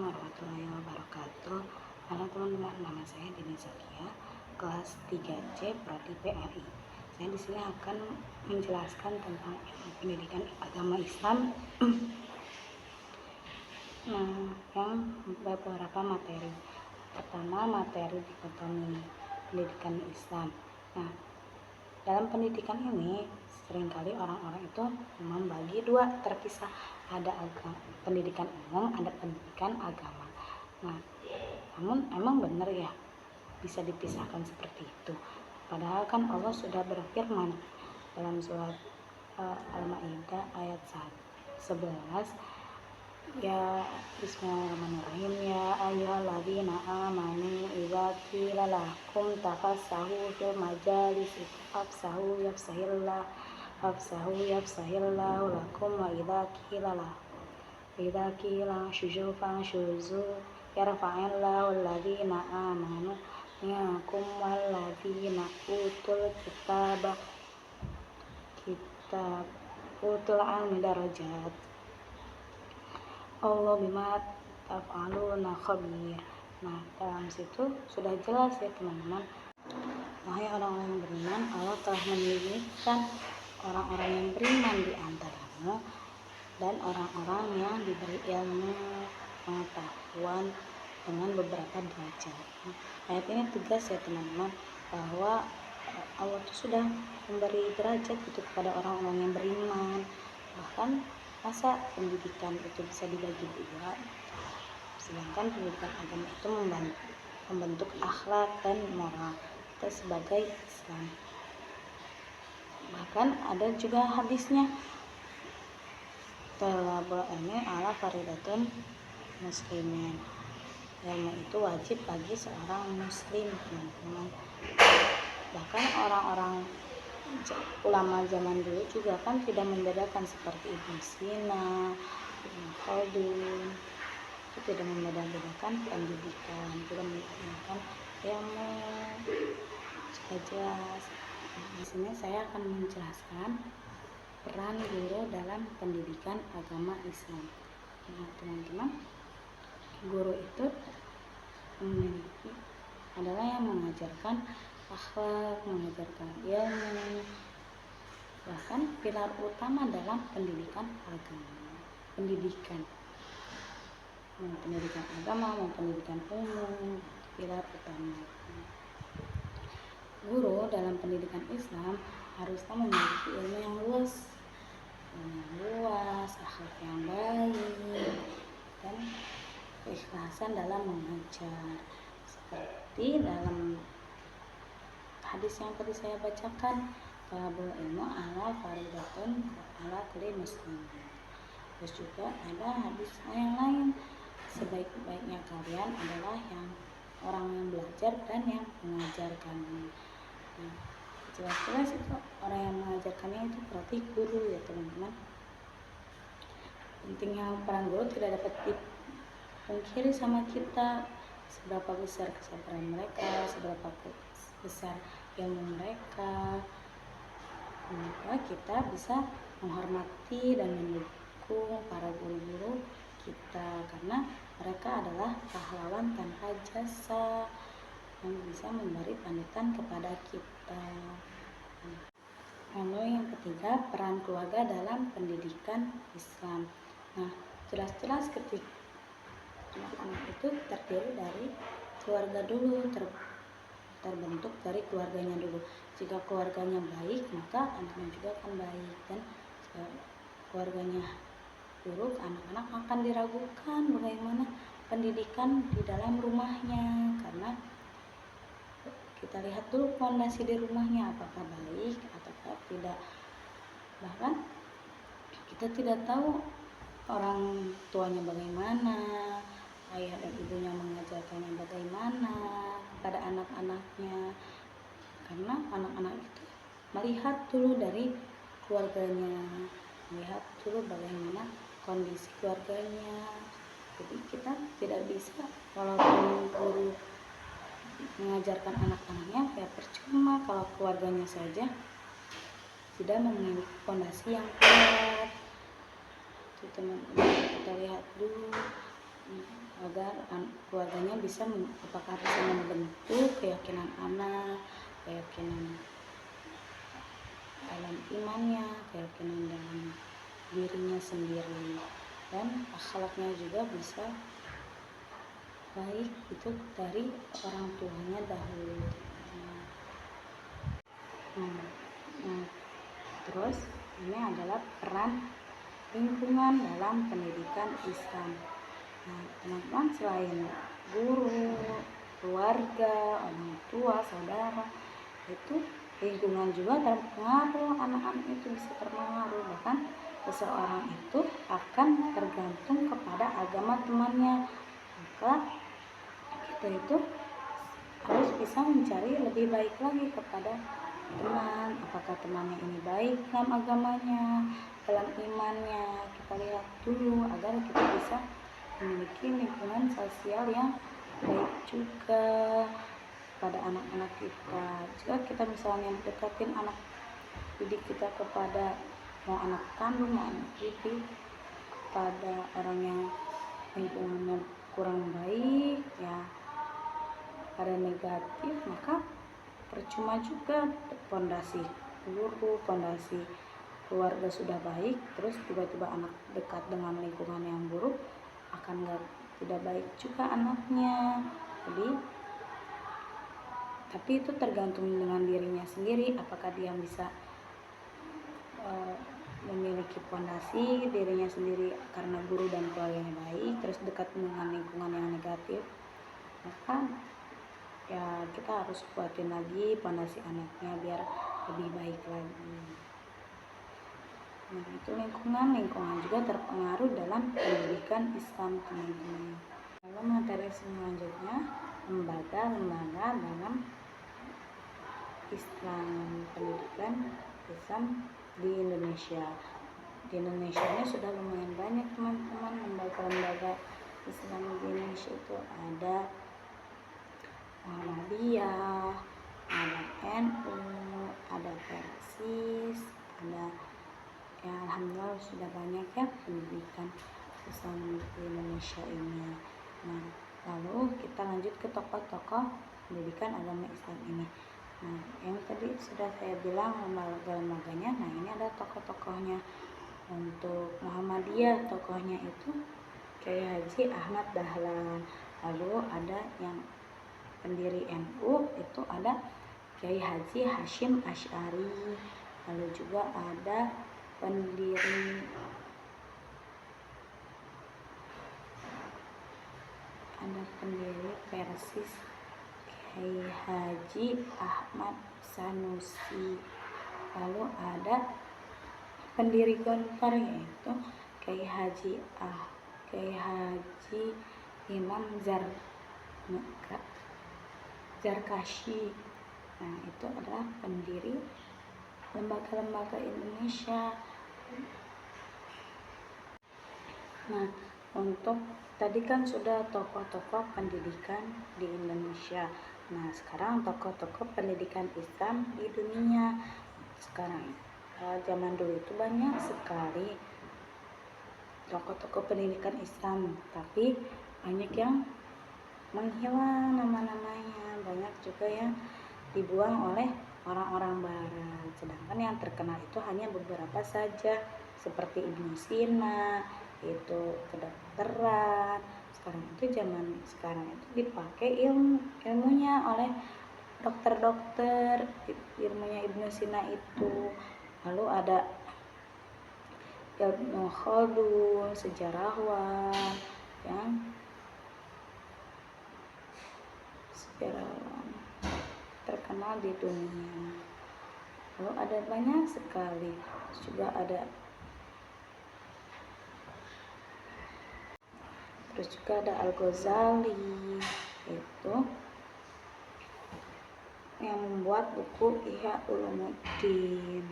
warahmatullahi wabarakatuh. Halo teman-teman, nama saya Dini Zakia, kelas 3C Prodi PRI. Saya di sini akan menjelaskan tentang pendidikan agama Islam. Yang beberapa materi. Pertama, materi dikotomi pendidikan Islam. Dalam pendidikan ini seringkali orang-orang itu membagi dua terpisah, ada pendidikan umum, ada pendidikan agama. Namun emang benar ya bisa dipisahkan seperti itu, padahal kan Allah sudah berfirman dalam surat Al-Maidah ayat 11, ya bismillahirrahmanirrahim, ya ayyuhalladzina amanu idza qila lakum tafassahu fil majalisi fafsahu yafsahillahu lakum wa idza qila shuzu fanshuzu yarfa'illahu alladzina amanu minkum walladzina utul ilma darajat Allah bima taf'aluna khabir. Dalam situ sudah jelas ya teman-teman, wahai orang-orang yang beriman, Allah telah menitipkan orang-orang yang beriman di antaramu dan orang-orang yang diberi ilmu pengetahuan dengan beberapa derajat. Ayat ini tegas ya teman-teman, bahwa Allah itu sudah memberi derajat itu kepada orang-orang yang beriman. Bahkan masa pendidikan itu bisa dibagi dua, sedangkan pendidikan agama itu membentuk akhlak dan moral kita sebagai Islam. Bahkan ada juga hadisnya, talabul ilmi ala faridatun muslimin, ilmu itu wajib bagi seorang muslim teman-teman. Bahkan orang-orang ulama zaman dulu juga kan tidak membedakan, seperti Ibnu Sina, Ibnu Khaldun, itu tidak membedakan pendidikan, tidak membedakan ilmu, sudah jelas. Di sini saya akan menjelaskan peran guru dalam pendidikan agama Islam. Teman-teman, guru itu adalah yang mengajarkan akhlak, mengajarkan ilmu, bahkan pilar utama dalam pendidikan agama, pendidikan agama maupun pendidikan umum, pilar utama. Guru dalam pendidikan Islam harusnya memiliki ilmu yang luas, akhlak yang baik, dan keikhlasan dalam mengajar, seperti dalam hadis yang tadi saya bacakan, talabul ilmu ala faridatun ala kulli muslim. Terus juga ada hadis yang lain, sebaik-baiknya kalian adalah yang orang yang belajar dan yang mengajarkannya. Jelas-jelas itu orang yang mengajarkannya itu berarti guru ya teman-teman. Pentingnya peran guru tidak dapat dipungkiri sama kita. Seberapa besar kesabaran mereka, seberapa besar ilmu mereka, maka kita bisa menghormati dan mendukung para guru-guru kita, karena mereka adalah pahlawan tanpa jasa yang bisa memberi panutan kepada kita. Lalu yang ketiga, peran keluarga dalam pendidikan Islam. Jelas-jelas ketika anak-anak itu terdiri dari keluarga dulu, terbentuk dari keluarganya dulu. Jika keluarganya baik, maka anaknya juga akan baik, dan jika keluarganya buruk, anak-anak akan diragukan bagaimana pendidikan di dalam rumahnya, karena kita lihat dulu fondasi di rumahnya apakah baik ataukah tidak. Bahkan kita tidak tahu orang tuanya bagaimana, ayah dan ibunya mengajarkannya bagaimana pada anak-anaknya, karena anak-anak itu melihat dulu dari keluarganya, melihat dulu bagaimana kondisi keluarganya. Jadi kita tidak bisa, walaupun guru mengajarkan anak-anaknya, ya percuma kalau keluarganya saja tidak memiliki fondasi yang kuat. Itu teman-teman, kita lihat dulu agar keluarganya apakah bisa membentuk keyakinan anak, keyakinan dalam imannya, keyakinan dalam dirinya sendiri, dan akhlaknya juga bisa baik itu dari orang tuanya dahulu. Nah, terus ini adalah peran lingkungan dalam pendidikan Islam. Nah, teman-teman, selain guru, keluarga, orang tua, saudara, itu lingkungan juga terpengaruh. Anak-anak itu bisa terpengaruh, bahkan seseorang itu akan tergantung kepada agama temannya. Maka kita itu harus bisa mencari lebih baik lagi kepada teman, apakah temannya ini baik dalam agamanya, dalam imannya. Kita lihat dulu agar kita bisa memiliki lingkungan sosial yang baik juga pada anak-anak kita. Jika kita misalnya dekatin anak didik kita kepada mau anak kandung, mau anak didik, pada orang yang lingkungannya kurang baik, ya pada negatif, maka percuma juga. Pondasi guru, pondasi keluarga sudah baik, terus tiba-tiba anak dekat dengan lingkungan yang buruk, akan tidak baik juga anaknya. Tapi itu tergantung dengan dirinya sendiri, apakah dia bisa memiliki pondasi dirinya sendiri karena guru dan keluarganya baik, terus dekat dengan lingkungan yang negatif, maka ya kita harus kuatin lagi pondasi anaknya biar lebih baik lagi. Nah, itu lingkungan juga terpengaruh dalam pendidikan Islam, teman-teman. Lalu materi selanjutnya, lembaga-lembaga dalam Islam, pendidikan Islam di Indonesia. Di Indonesia ini sudah lumayan banyak, teman-teman, lembaga-lembaga Islam di Indonesia. Itu ada Muhammadiyah, ada NU, ada Persis, ada, ya alhamdulillah sudah banyak ya pendidikan Islam di Indonesia ini. Nah, lalu kita lanjut ke tokoh-tokoh pendidikan agama Islam ini. Nah, yang tadi sudah saya bilang lembaga-lembaganya. Nah, ini ada tokoh-tokohnya. Untuk Muhammadiyah, tokohnya itu Kiai Haji Ahmad Dahlan. Lalu ada yang pendiri NU, itu ada Kiai Haji Hashim Asy'ari. Lalu juga ada pendiri Persis, Kiai Haji Ahmad Sanusi. Lalu ada pendiri Gontor, yaitu Kiai Haji Imam Zarkashi. Nah, itu adalah pendiri lembaga-lembaga Indonesia. Nah, untuk tadi kan sudah tokoh-tokoh pendidikan di Indonesia. Nah, sekarang tokoh-tokoh pendidikan Islam di dunia. Sekarang zaman dulu itu banyak sekali tokoh-tokoh pendidikan Islam, tapi banyak yang menghilang nama-namanya, banyak juga yang dibuang oleh orang-orang barat. Sedangkan yang terkenal itu hanya beberapa saja, seperti Ibnu Sina, itu kedokteran. Zaman sekarang itu dipakai ilmunya oleh dokter-dokter, ilmunya Ibnu Sina itu. Lalu ada Ibnu Khaldun, sejarawan yang terkenal di dunia. Lalu ada banyak sekali, juga ada Al-Ghazali, itu yang membuat buku Ihya Ulumuddin.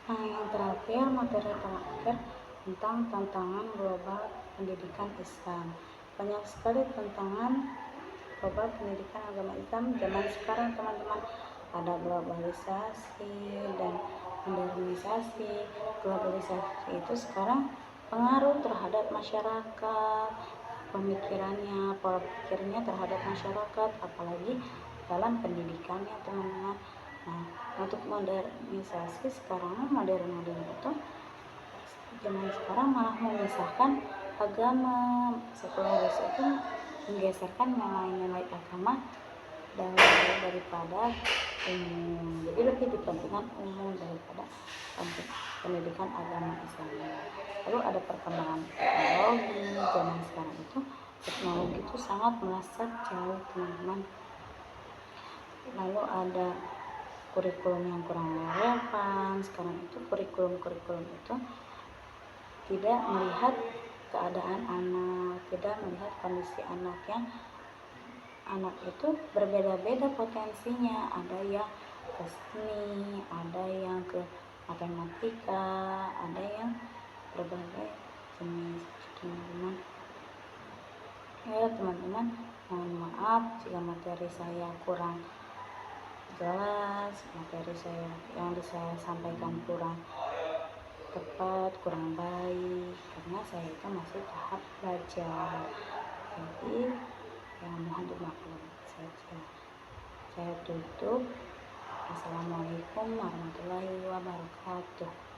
Nah, yang terakhir, materi terakhir tentang tantangan global pendidikan Islam. Banyak sekali tantangan global pendidikan agama Islam zaman sekarang, teman-teman. Ada globalisasi dan modernisasi. Globalisasi itu sekarang pengaruh terhadap terhadap masyarakat, pemikirannya, pola pikirnya terhadap masyarakat, apalagi dalam pendidikannya, teman-teman. Nah, untuk modernisasi sekarang, modern itu zaman sekarang malah memisahkan agama. Sekularis itu menggeserkan nilai-nilai agama daripada umum. Jadi lebih dipentingkan umum daripada pendidikan agama Islam. Lalu ada perkembangan teknologi. Zaman sekarang itu teknologi itu sangat melesat jauh, teman-teman. Lalu ada kurikulum yang kurang relevan. Sekarang itu kurikulum itu tidak melihat keadaan anak, tidak melihat kondisi anak, yang anak itu berbeda-beda potensinya. Ada yang ke seni, ada yang ke matematika, ada yang berbagai jenis, teman-teman. Ya teman-teman, mohon maaf jika materi saya kurang jelas, materi saya yang saya sampaikan kurang tepat, kurang baik, karena saya itu masih tahap belajar. Jadi ya mohon dimaklum saja. Saya tutup. Assalamualaikum warahmatullahi wabarakatuh.